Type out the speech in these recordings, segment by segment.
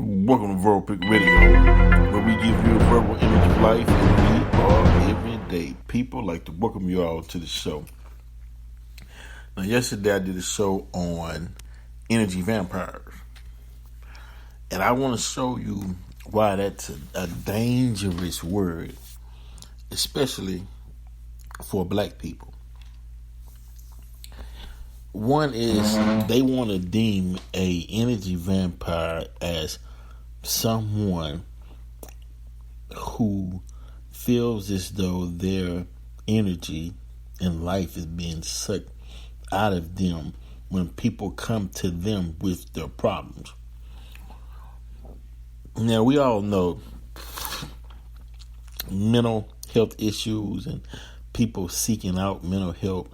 Welcome to Verbal Pick Radio, where we give you a verbal image of life, and we are everyday people. Like to welcome you all to the show. Now, yesterday I did a show on energy vampires, and I want to show you why that's a dangerous word, especially for black people. One is they want to deem a energy vampire as someone who feels as though their energy in life is being sucked out of them when people come to them with their problems. Now, we all know mental health issues and people seeking out mental health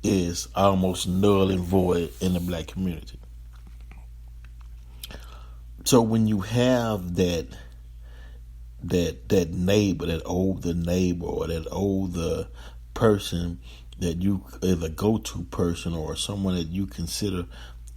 is almost null and void in the black community. So when you have that neighbor, that older neighbor, or that older person that you is a go-to person, or someone that you consider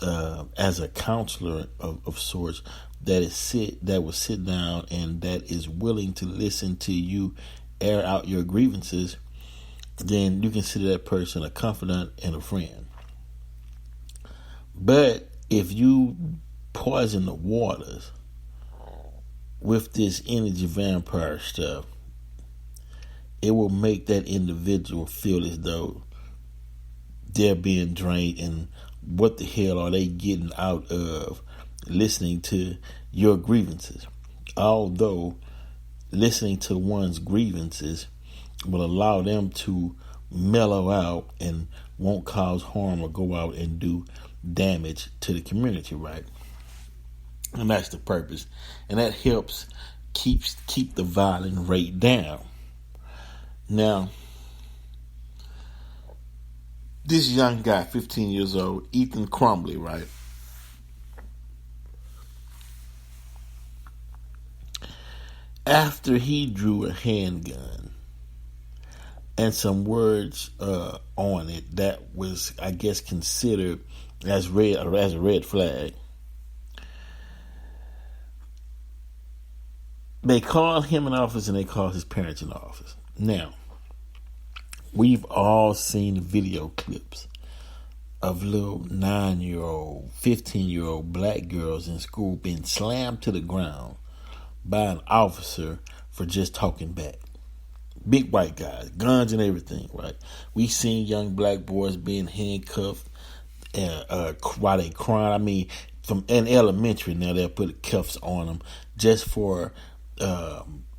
as a counselor of sorts, that will sit down and that is willing to listen to you air out your grievances, then you consider that person a confidant and a friend. But if you poison the waters with this energy vampire stuff, it will make that individual feel as though they're being drained, and what the hell are they getting out of listening to your grievances? Although listening to one's grievances will allow them to mellow out and won't cause harm or go out and do damage to the community, right? And that's the purpose. And that helps keep the violent rate down. Now, this young guy, 15 years old, Ethan Crumbley, right? After he drew a handgun and some words on it that was, I guess, considered as a red flag, they called him in office and they called his parents in office. Now, we've all seen video clips of little 9-year-old, 15-year-old black girls in school being slammed to the ground by an officer for just talking back. Big white guys, guns and everything, right? We seen young black boys being handcuffed while they crying. I mean, from in elementary now, they'll put cuffs on them just for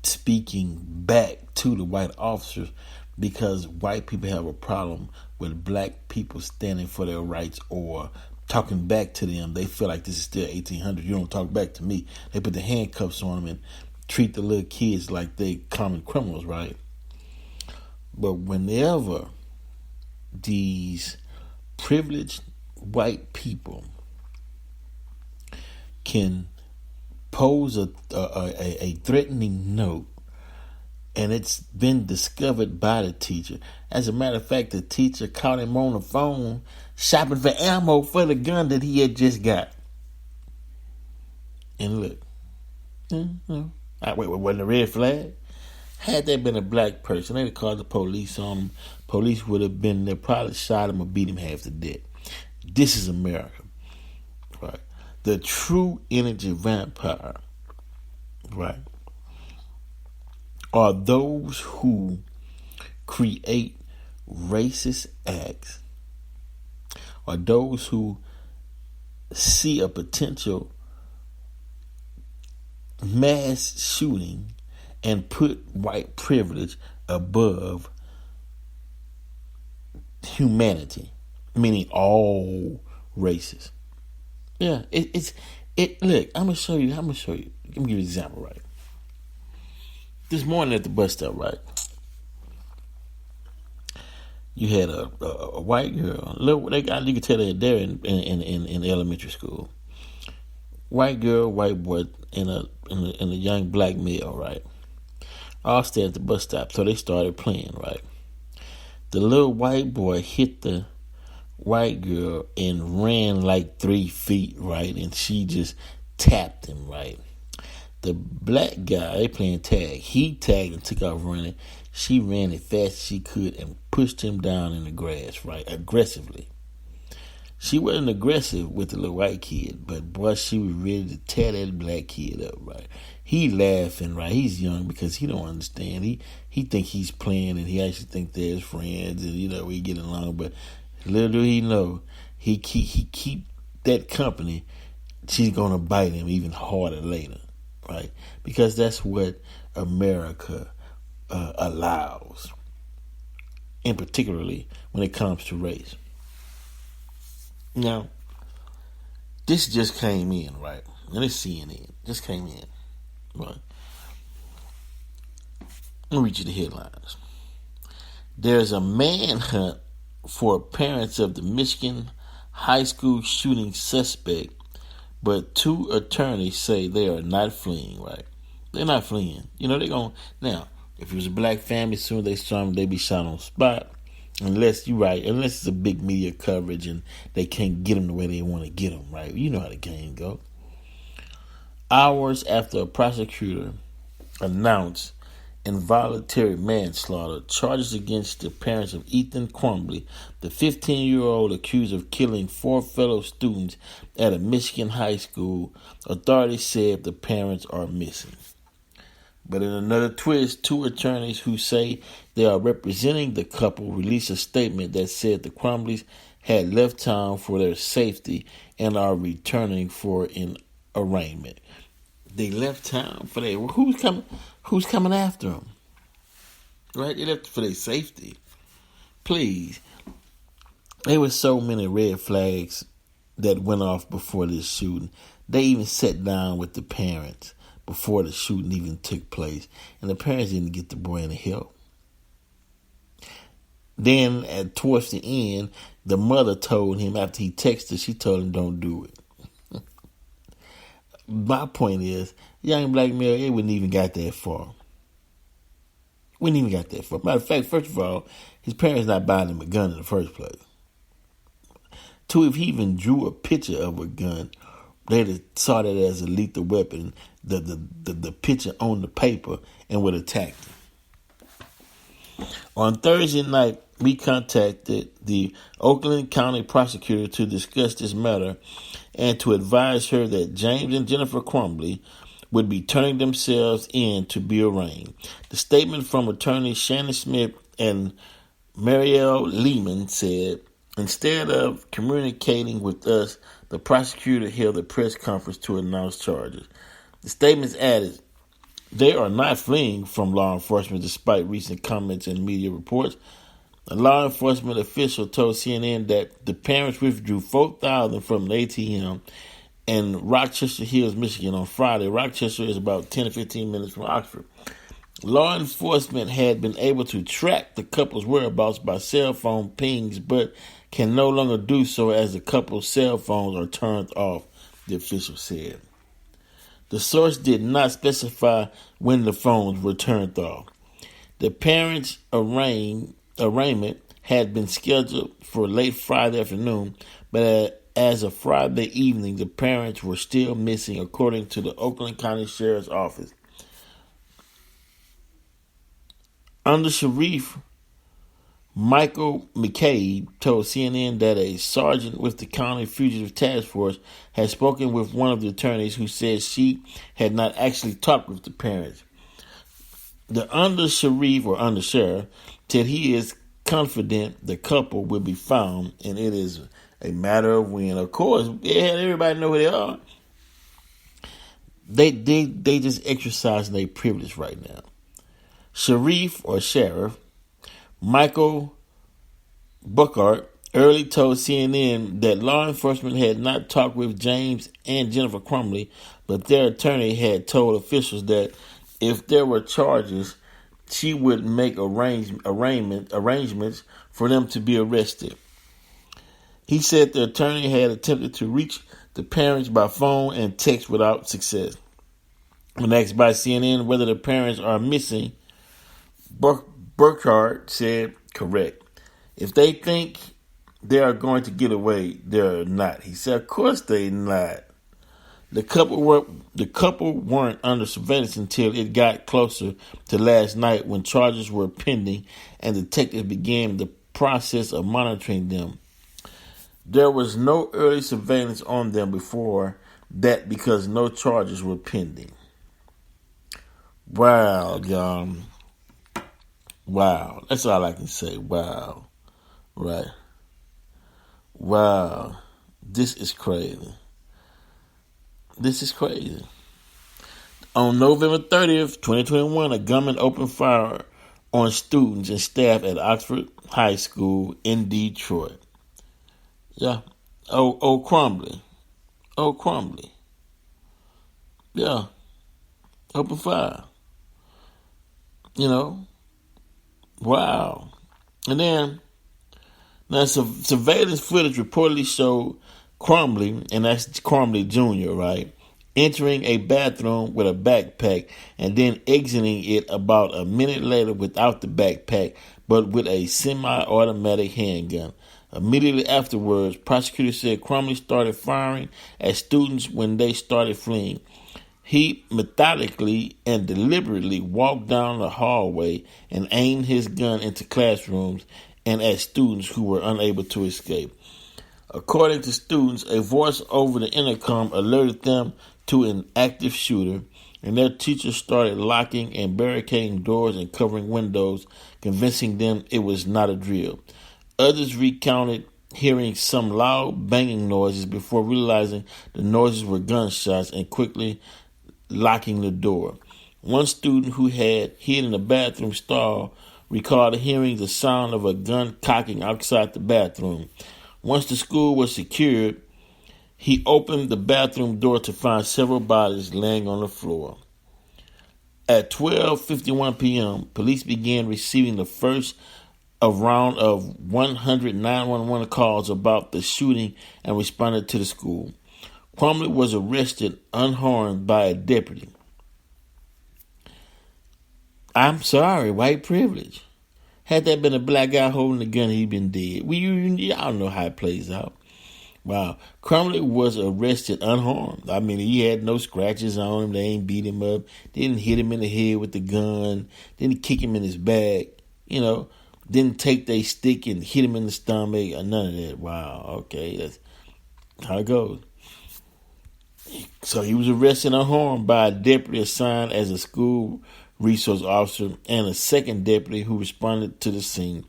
speaking back to the white officers, because white people have a problem with black people standing for their rights or talking back to them. They feel like this is still 1800. You don't talk back to me. They put the handcuffs on them and treat the little kids like they common criminals, right? But whenever these privileged white people can pose a threatening note, and it's been discovered by the teacher. As a matter of fact, the teacher caught him on the phone shopping for ammo for the gun that he had just got. And look, wasn't a red flag? Had that been a black person, they'd have called the police on him. Police would have been there, probably shot him or beat him half to death. This is America, right? The true energy vampire, right, are those who create racist acts, or those who see a potential mass shooting and put white privilege above humanity, meaning all races. Yeah, look, I'm gonna show you. Let me give you an example, right? This morning at the bus stop, right? You had a white girl. Look, you can tell they're there in elementary school. White girl, white boy, and a young black male, right? All stayed at the bus stop, so they started playing, right? The little white boy hit the white girl and ran like 3 feet, right? And she just tapped him, right? The black guy, they playing tag. He tagged and took off running. She ran as fast as she could and pushed him down in the grass, right? Aggressively. She wasn't aggressive with the little white kid, but boy, she was ready to tear that black kid up, right? He laughing, right? He's young because he don't understand. He think he's playing and he actually think they're his friends and we get along. But little do he know, he keep that company. She's gonna bite him even harder later, right? Because that's what America allows, and particularly when it comes to race. Now, this just came in, right? And it's CNN. Just came in, right? Let me read you the headlines. There's a manhunt for parents of the Michigan high school shooting suspect, but 2 attorneys say they are not fleeing, right? They're not fleeing. They're going to... Now, if it was a black family, soon as they saw them, they'd be shot on spot. Unless it's a big media coverage and they can't get them the way they want to get them, right? You know how the game goes. Hours after a prosecutor announced involuntary manslaughter charges against the parents of Ethan Crumbley, the 15-year-old accused of killing 4 fellow students at a Michigan high school, authorities said the parents are missing. But in another twist, 2 attorneys who say they are representing the couple released a statement that said the Crumbleys had left town for their safety and are returning for an arraignment. They left town for their... Who's coming after them? Right? They left for their safety. Please. There were so many red flags that went off before this shooting. They even sat down with the parents before the shooting even took place. And the parents didn't get the boy any help. Then, towards the end, the mother told him, after he texted, she told him, don't do it. My point is, young black male, it wouldn't even got that far. Matter of fact, first of all, his parents not buying him a gun in the first place. 2, if he even drew a picture of a gun, they'd have saw that as a lethal weapon, the picture on the paper, and would attack him. On Thursday night, we contacted the Oakland County prosecutor to discuss this matter and to advise her that James and Jennifer Crumbley would be turning themselves in to be arraigned. The statement from attorneys Shannon Smith and Marielle Lehman said, instead of communicating with us, the prosecutor held a press conference to announce charges. The statements added, they are not fleeing from law enforcement despite recent comments and media reports. A law enforcement official told CNN that the parents withdrew $4,000 from an ATM in Rochester Hills, Michigan on Friday. Rochester is about 10 to 15 minutes from Oxford. Law enforcement had been able to track the couple's whereabouts by cell phone pings, but can no longer do so as the couple's cell phones are turned off, the official said. The source did not specify when the phones were turned off. The parents' arraignment had been scheduled for late Friday afternoon, but as of Friday evening, the parents were still missing, according to the Oakland County Sheriff's Office. Under Sheriff Michael McCabe told CNN that a sergeant with the County Fugitive Task Force had spoken with one of the attorneys who said she had not actually talked with the parents. The undersheriff said he is confident the couple will be found, and it is a matter of when. Of course, everybody know who they are. They just exercising their privilege right now. Sheriff Michael Buckart early told CNN that law enforcement had not talked with James and Jennifer Crumbley, but their attorney had told officials that if there were charges, she would make arrangements for them to be arrested. He said the attorney had attempted to reach the parents by phone and text without success. When asked by CNN whether the parents are missing, Burkhardt said, correct. If they think they are going to get away, they're not. He said, of course they're not. The couple weren't under surveillance until it got closer to last night when charges were pending and detectives began the process of monitoring them. There was no early surveillance on them before that because no charges were pending. Wow, y'all. Wow. That's all I can say. Wow. Right. Wow. This is crazy. This is crazy. On November 30th, 2021, a gunman opened fire on students and staff at Oxford High School in Detroit. Yeah. Crumbley. Crumbley. Yeah. Open fire. Wow. And then, now surveillance footage reportedly showed Crumbley, and that's Crumbley Jr., right, entering a bathroom with a backpack and then exiting it about a minute later without the backpack, but with a semi-automatic handgun. Immediately afterwards, prosecutors said Crumbley started firing at students when they started fleeing. He methodically and deliberately walked down the hallway and aimed his gun into classrooms and at students who were unable to escape. According to students, a voice over the intercom alerted them to an active shooter, and their teachers started locking and barricading doors and covering windows, convincing them it was not a drill. Others recounted hearing some loud banging noises before realizing the noises were gunshots and quickly locking the door. One student who had hid in the bathroom stall recalled hearing the sound of a gun cocking outside the bathroom. Once the school was secured, he opened the bathroom door to find several bodies laying on the floor. At 12:51 p.m., police began receiving the first round of 100 911 calls about the shooting and responded to the school. Crumbley was arrested unharmed by a deputy. I'm sorry, white privilege. Had that been a black guy holding the gun, he'd been dead. Y'all know how it plays out. Wow. Crumbley was arrested unharmed. I mean, he had no scratches on him. They ain't beat him up. Didn't hit him in the head with the gun. Didn't kick him in his back. Didn't take their stick and hit him in the stomach or none of that. Wow. Okay. That's how it goes. So he was arrested unharmed by a deputy assigned as a school resource officer and a second deputy who responded to the scene.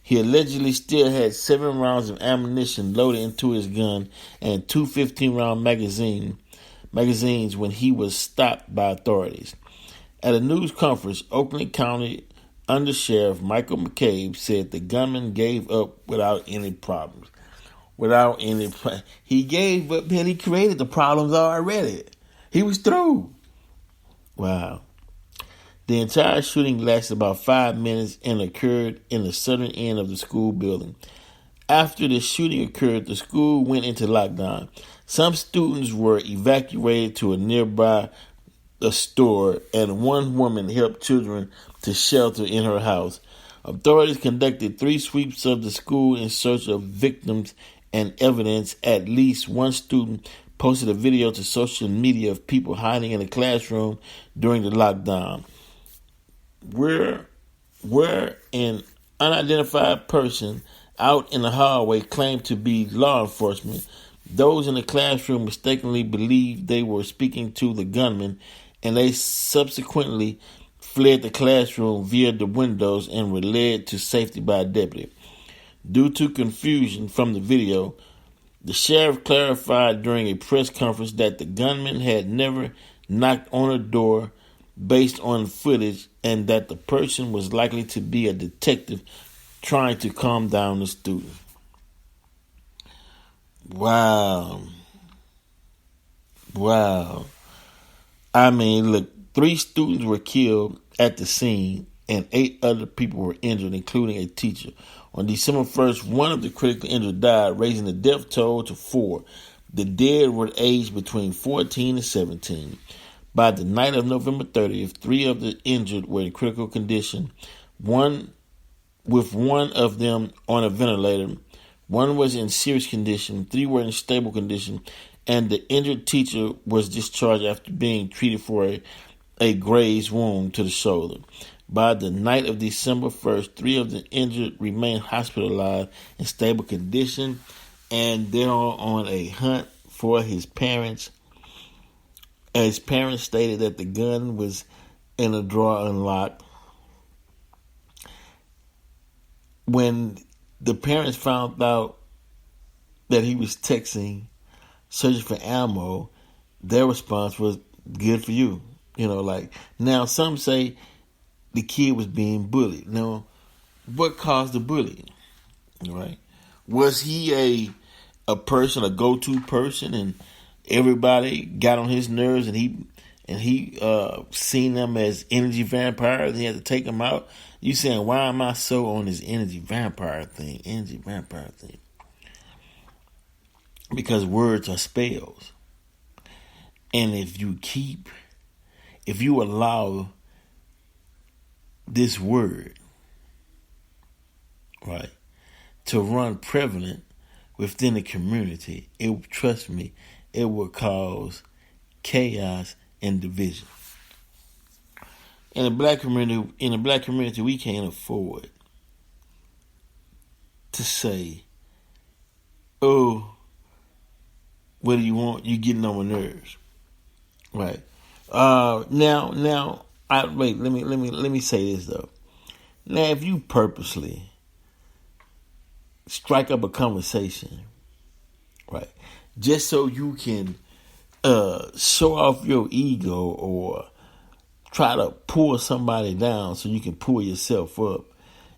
He allegedly still had 7 rounds of ammunition loaded into his gun and 2 15-round magazines when he was stopped by authorities. At a news conference, Oakland County Undersheriff Michael McCabe said the gunman gave up without any problems. He gave up, man. He created the problems already. He was through. Wow. The entire shooting lasted about 5 minutes and occurred in the southern end of the school building. After the shooting occurred, the school went into lockdown. Some students were evacuated to a nearby store, and one woman helped children to shelter in her house. Authorities conducted 3 sweeps of the school in search of victims and evidence. At least one student posted a video to social media of people hiding in a classroom during the lockdown. Where an unidentified person out in the hallway claimed to be law enforcement. Those in the classroom mistakenly believed they were speaking to the gunman, and they subsequently fled the classroom via the windows and were led to safety by a deputy. Due to confusion from the video, the sheriff clarified during a press conference that the gunman had never knocked on a door based on footage, and that the person was likely to be a detective trying to calm down the student. Wow. I mean, look, 3 students were killed at the scene and 8 other people were injured, including a teacher. On December 1st, one of the critically injured died, raising the death toll to 4. The dead were aged between 14 and 17. By the night of November 30th, 3 of the injured were in critical condition, one of them on a ventilator. 1 was in serious condition, 3 were in stable condition, and the injured teacher was discharged after being treated for a grazed wound to the shoulder. By the night of December 1st, 3 of the injured remained hospitalized in stable condition, and they're on a hunt for his parents. His parents stated that the gun was in a drawer unlocked. When the parents found out that he was texting, searching for ammo, their response was, good for you. Now some say the kid was being bullied. Now, what caused the bullying? Right? Was he a person, a go-to person, and everybody got on his nerves, and he seen them as energy vampires, and he had to take them out? You saying, why am I so on this energy vampire thing? Because words are spells. And if you allow this word, right, to run prevalent within the community, trust me, it will cause chaos and division. In the black community, we can't afford to say, "Oh, what do you want? You getting on my nerves." Right. Now, wait. Let me say this though. Now, if you purposely strike up a conversation, right, just so you can show off your ego or try to pull somebody down so you can pull yourself up,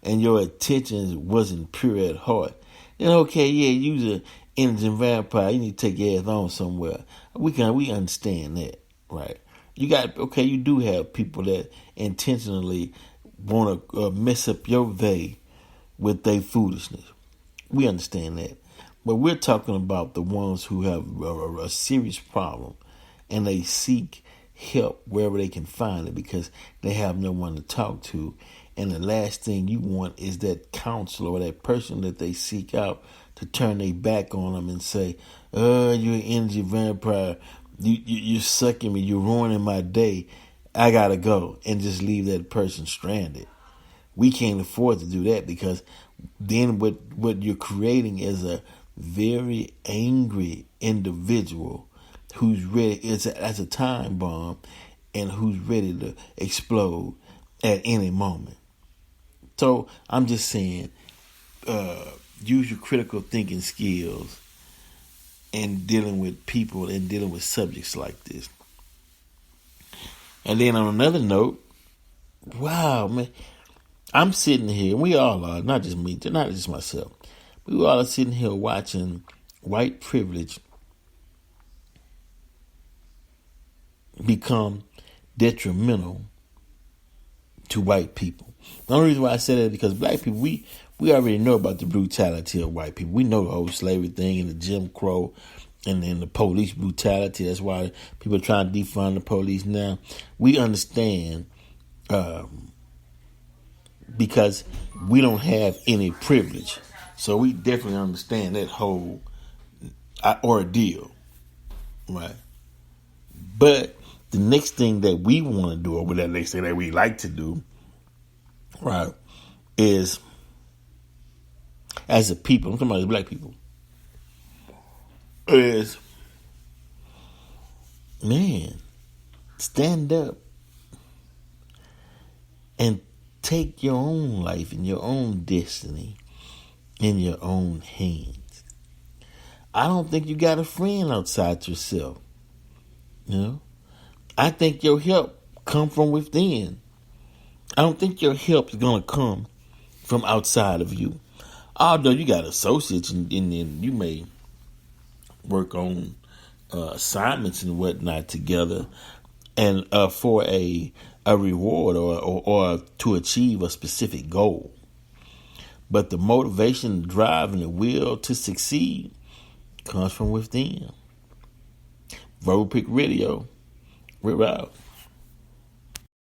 and your intentions wasn't pure at heart, then okay, yeah, you's an energy vampire. You need to take your ass on somewhere. We understand that, right? You do have people that intentionally want to mess up your day with their foolishness. We understand that. But we're talking about the ones who have a serious problem, and they seek help wherever they can find it because they have no one to talk to. And the last thing you want is that counselor or that person that they seek out to turn their back on them and say, "Oh, you're an energy vampire. You're sucking me. You're ruining my day. I gotta go," and just leave that person stranded. We can't afford to do that, because then what you're creating is a very angry individual who's ready. That's a time bomb, and who's ready to explode at any moment. So I'm just saying, use your critical thinking skills in dealing with people and dealing with subjects like this. And then on another note, wow, man, I'm sitting here, and we all are, not just me, not just myself. We all are sitting here watching white privilege become detrimental to white people. The only reason why I say that is because black people, we already know about the brutality of white people. We know the whole slavery thing and the Jim Crow and then the police brutality. That's why people are trying to defund the police now. We understand because we don't have any privilege. So we definitely understand that whole ordeal, right? But the next thing that we want to do, or the next thing that we like to do, right, is as a people, I'm talking about as black people, is, man, stand up and take your own life and your own destiny in your own hands. I don't think you got a friend outside yourself. I think your help come from within. I don't think your help is going to come from outside of you. Although you got associates and you may work on assignments and whatnot together, and for a reward or to achieve a specific goal. But the motivation, the drive, and the will to succeed comes from within. Verbal Pick Radio. We're out.